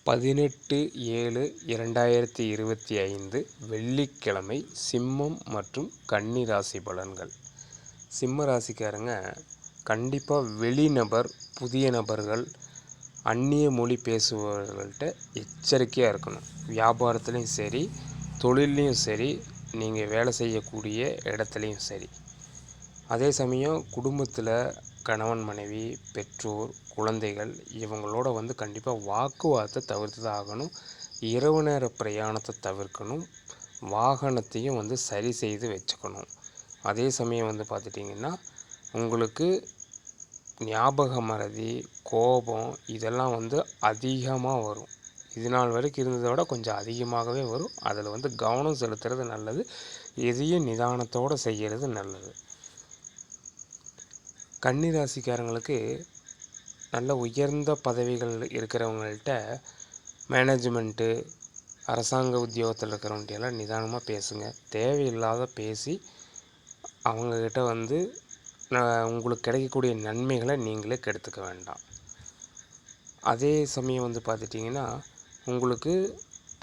18/7/2025 வெள்ளிக்கிழமை சிம்மம் மற்றும் கன்னி ராசி பலன்கள். சிம்ம ராசிக்காரங்க கண்டிப்பாக வெளிநபர், புதிய நபர்கள், அந்நிய மொழி பேசுபவர்கள்ட்ட எச்சரிக்கையாக இருக்கணும். வியாபாரத்துலேயும் சரி, தொழில்லையும் சரி, நீங்கள் வேலை செய்யக்கூடிய இடத்துலையும் சரி. அதே சமயம் குடும்பத்தில் கணவன், மனைவி, பெற்றோர், குழந்தைகள் இவங்களோட கண்டிப்பாக வாக்குவாதத்தை தவிர்த்து தான் ஆகணும். இரவு நேர பிரயாணத்தை தவிர்க்கணும். வாகனத்தையும் சரி செய்து வச்சுக்கணும். அதே சமயம் பார்த்துட்டிங்கன்னா உங்களுக்கு ஞாபக மறதி, கோபம் இதெல்லாம் அதிகமாக வரும். இது நாள் வரைக்கும் இருந்ததை விட கொஞ்சம் அதிகமாகவே வரும். அதில் கவனம் செலுத்துறது நல்லது. எதையும் நிதானத்தோடு செய்கிறது நல்லது. கன்னி ராசிக்காரங்களுக்கு நல்ல உயர்ந்த பதவிகள் இருக்கிறவங்கள்ட்ட மேனேஜ்மெண்ட்டு, அரசாங்க உத்தியோகத்தில் இருக்கிறவங்கள்ட்டெல்லாம் நிதானமாக பேசுங்க. தேவையில்லாத பேசி அவங்கக்கிட்ட உங்களுக்கு கிடைக்கக்கூடிய நன்மைகளை நீங்களே கெடுத்துக்க வேண்டாம். அதே சமயம் பார்த்துட்டிங்கன்னா உங்களுக்கு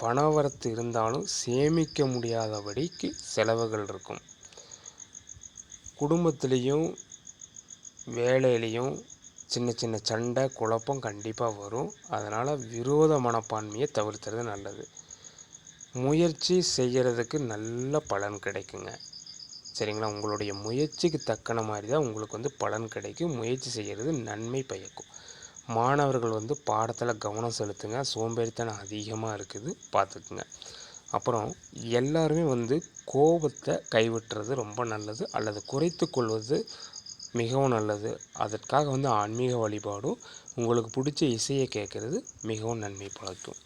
பணவரத்து இருந்தாலும் சேமிக்க முடியாதபடிக்கு செலவுகள் இருக்கும். குடும்பத்துலேயும் வேலையிலையும் சின்ன சின்ன சண்டை, குழப்பம் கண்டிப்பாக வரும். அதனால் விரோத மனப்பான்மையை தவிர்த்துறது நல்லது. முயற்சி செய்கிறதுக்கு நல்ல பலன் கிடைக்குங்க. சரிங்களா? உங்களுடைய முயற்சிக்கு தக்கன மாதிரி தான் உங்களுக்கு பலன் கிடைக்கும். முயற்சி செய்கிறது நன்மை பயக்கும். மாணவர்கள் பாடத்தில் கவனம் செலுத்துங்க. சோம்பேறித்தனம் அதிகமாக இருக்குது, பார்த்துக்குங்க. அப்புறம் எல்லாருமே கோபத்தை கைவிட்டுறது ரொம்ப நல்லது, அல்லது குறைத்து கொள்வது மிகவும் நல்லது. அதற்காக ஆன்மீக வழிபாடும், உங்களுக்கு பிடிச்ச இசையை கேட்குறது மிகவும் நன்மை பலக்கும்.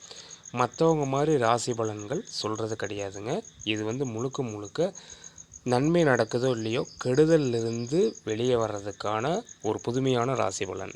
மற்றவங்க மாதிரி ராசி பலன்கள் சொல்கிறது கிடையாதுங்க. இது முழுக்க முழுக்க நன்மை நடக்குதோ இல்லையோ கெடுதலிருந்து வெளியே வர்றதுக்கான ஒரு புதுமையான ராசி பலன்.